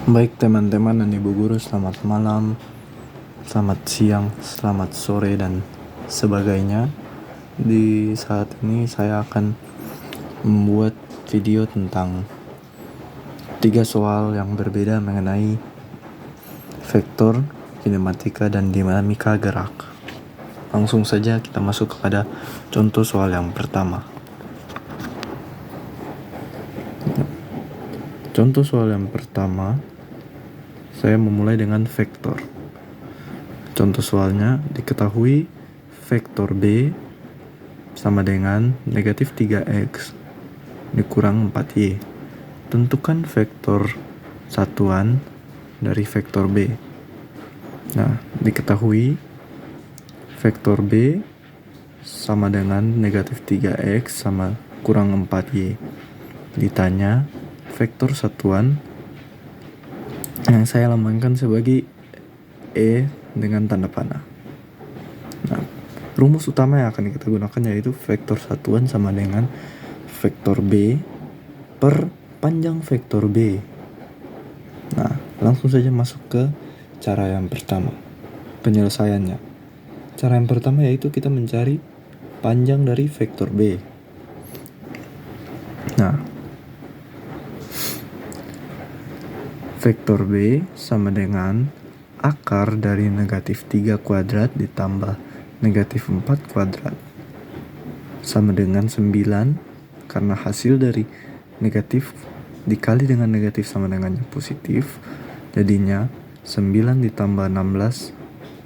Baik teman-teman dan ibu guru, selamat malam, selamat siang, selamat sore, dan sebagainya. Di saat ini saya akan membuat video tentang 3 soal yang berbeda mengenai vektor, kinematika, dan dinamika gerak. Langsung saja kita masuk kepada contoh soal yang pertama. Contoh soal yang pertama, saya memulai dengan vektor. Contoh soalnya, diketahui vektor B sama dengan negatif 3x dikurang 4y. Tentukan vektor satuan dari vektor B. Nah, diketahui vektor B sama dengan negatif 3x sama kurang 4y. Ditanya vektor satuan yang saya lambangkan sebagai E dengan tanda panah. Nah, rumus utama yang akan kita gunakan yaitu vektor satuan sama dengan vektor B per panjang vektor B. Nah, langsung saja masuk ke cara yang pertama, penyelesaiannya. Cara yang pertama yaitu kita mencari panjang dari vektor B. Nah, vektor B sama dengan akar dari negatif 3 kuadrat ditambah negatif 4 kuadrat sama dengan 9, karena hasil dari negatif dikali dengan negatif sama dengan positif, jadinya 9 ditambah 16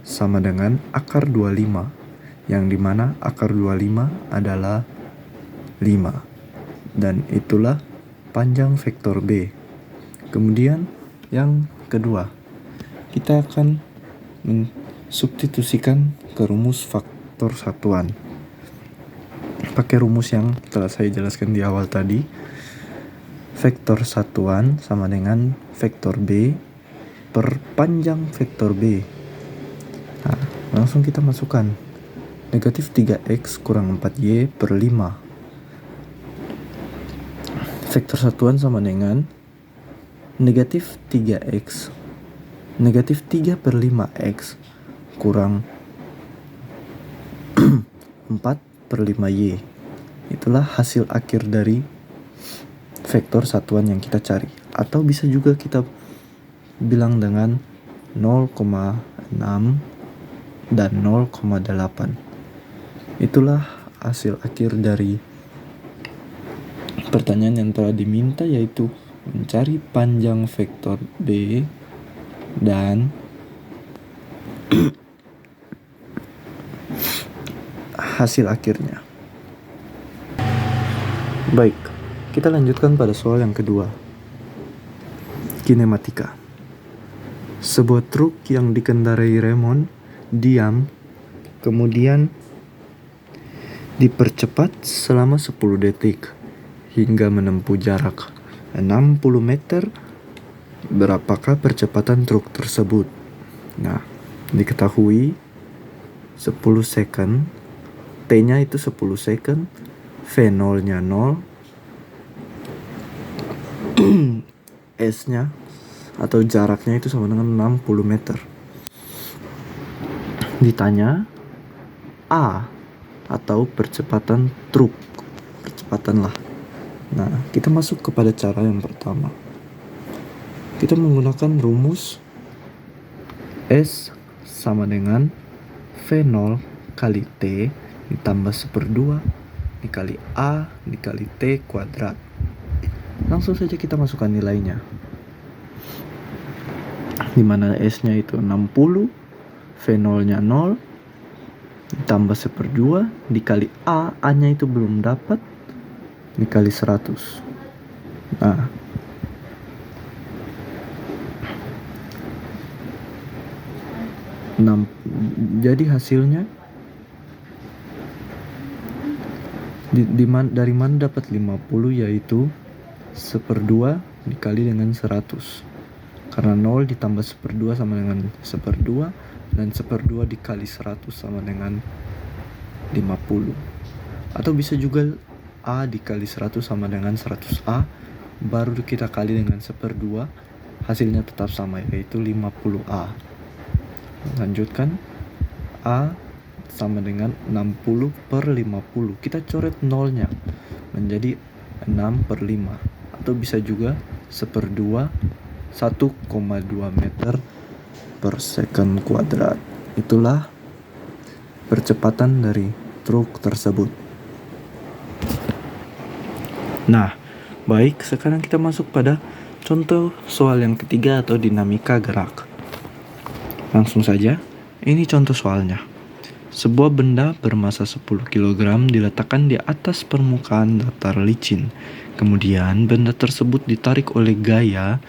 sama dengan akar 25, yang dimana akar 25 adalah 5, dan itulah panjang vektor B. Kemudian yang kedua, kita akan mensubstitusikan ke rumus faktor satuan. Pakai rumus yang telah saya jelaskan di awal tadi. Vektor satuan sama dengan vektor B per panjang vektor B. Nah, langsung kita masukkan negatif 3x kurang 4y per 5. Vektor satuan sama dengan negatif 3x negatif 3 per 5x kurang 4 per 5y. Itulah hasil akhir dari vektor satuan yang kita cari. Atau bisa juga kita bilang dengan 0,6 dan 0,8. Itulah hasil akhir dari pertanyaan yang telah diminta, yaitu mencari panjang vektor B dan hasil akhirnya. Baik, kita lanjutkan pada soal yang kedua. Kinematika. Sebuah truk yang dikendarai Raymond diam, kemudian dipercepat selama 10 detik hingga menempuh jarak 60 meter. Berapakah percepatan truk tersebut? Nah, diketahui 10 second, T-nya itu 10 second, V0-nya 0, S-nya atau jaraknya itu sama dengan 60 meter. Ditanya A atau percepatan truk, percepatan lah. Nah, kita masuk kepada cara yang pertama. Kita menggunakan rumus S sama dengan V0 kali T ditambah 1/2 dikali A dikali T kuadrat. Langsung saja kita masukkan nilainya, dimana S-nya itu 60, V0-nya 0, ditambah 1/2 dikali A-nya itu belum dapat, dikali 100. Nah, jadi hasilnya dari mana dapat 50, yaitu 1/2 dikali dengan 100. Karena 0 ditambah 1/2 sama dengan 1/2, dan 1/2 dikali 100 sama dengan 50. Atau bisa juga A dikali 100 sama dengan 100A, baru kita kali dengan 1/2 hasilnya tetap sama, yaitu 50A. Lanjutkan, A sama dengan 60 per 50. Kita coret nolnya menjadi 6 per 5, atau bisa juga 1/2, 1,2 meter per second kuadrat. Itulah percepatan dari truk tersebut. Nah, baik, sekarang kita masuk pada contoh soal yang ketiga atau dinamika gerak. Langsung saja, ini contoh soalnya. Sebuah benda bermasa 10 kg diletakkan di atas permukaan datar licin. Kemudian benda tersebut ditarik oleh gaya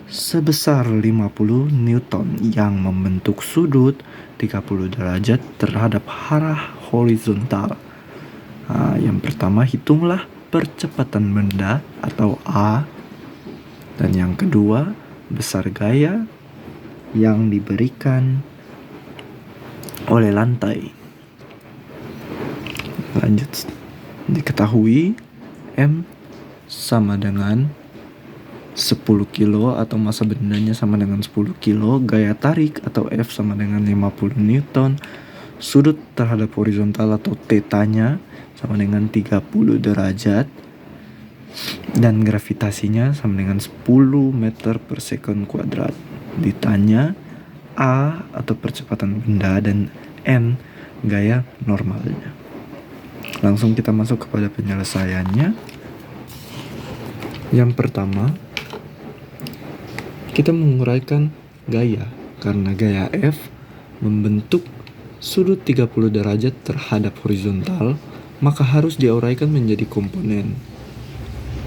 sebesar 50 Newton yang membentuk sudut 30 derajat terhadap arah horizontal. Yang pertama, hitunglah percepatan benda atau A. Dan yang kedua, besar gaya yang diberikan oleh lantai. Lanjut, diketahui M sama dengan 10 kilo atau masa bendanya sama dengan 10 kilo, gaya tarik atau F sama dengan 50 Newton, sudut terhadap horizontal atau θ-nya sama dengan 30 derajat, dan gravitasinya sama dengan 10 meter per second kuadrat. Ditanya A atau percepatan benda dan N gaya normalnya. Langsung kita masuk kepada penyelesaiannya. Yang pertama, kita menguraikan gaya, karena gaya F membentuk sudut 30 derajat terhadap horizontal, maka harus diuraikan menjadi komponen.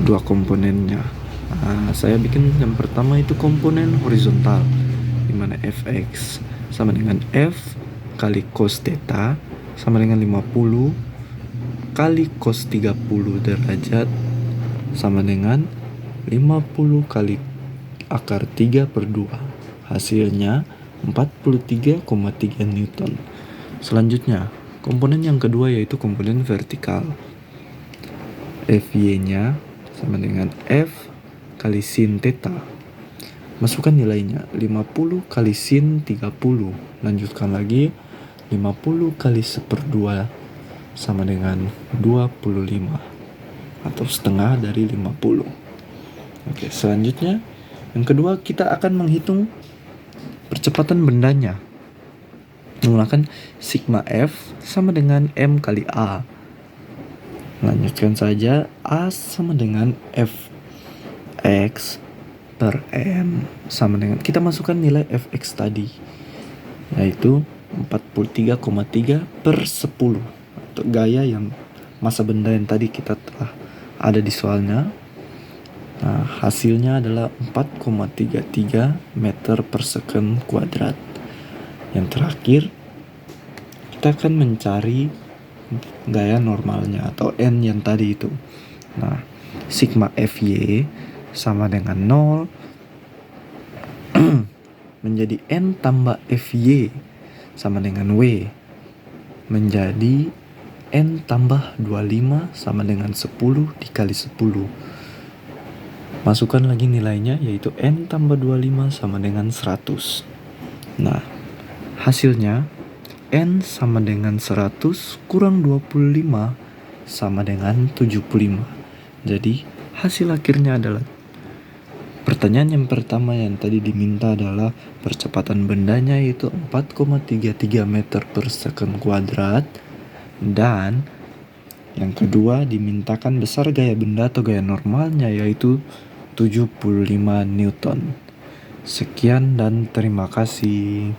Dua komponennya. Saya bikin yang pertama itu komponen horizontal, di mana Fx sama dengan F kali cos theta sama dengan 50 kali cos 30 derajat sama dengan 50 kali akar 3/2. Hasilnya 43,3 Newton. Selanjutnya, komponen yang kedua yaitu komponen vertikal. Fy-nya sama dengan F kali sin theta. Masukkan nilainya 50 kali sin 30. Lanjutkan lagi, 50 kali 1/2 sama dengan 25, atau setengah dari 50. Oke, selanjutnya yang kedua, kita akan menghitung percepatan bendanya menggunakan sigma F sama dengan M kali A. Lanjutkan saja, A sama dengan Fx per M sama dengan, kita masukkan nilai Fx tadi, yaitu 43,3 per 10, atau gaya yang masa benda yang tadi kita telah ada di soalnya. Nah, hasilnya adalah 4,33 meter per second kuadrat. Yang terakhir, kita akan mencari gaya normalnya atau N yang tadi itu. Nah, sigma Fy sama dengan 0 menjadi N tambah Fy sama dengan W menjadi N tambah 25 sama dengan 10 dikali 10. Masukkan lagi nilainya, yaitu N tambah 25 sama dengan 100. Nah, hasilnya N sama dengan 100 kurang 25 sama dengan 75. Jadi hasil akhirnya adalah, pertanyaan yang pertama yang tadi diminta adalah percepatan bendanya yaitu 4,33 meter per second kuadrat, dan yang kedua dimintakan besar gaya benda atau gaya normalnya yaitu 75 Newton. Sekian dan terima kasih.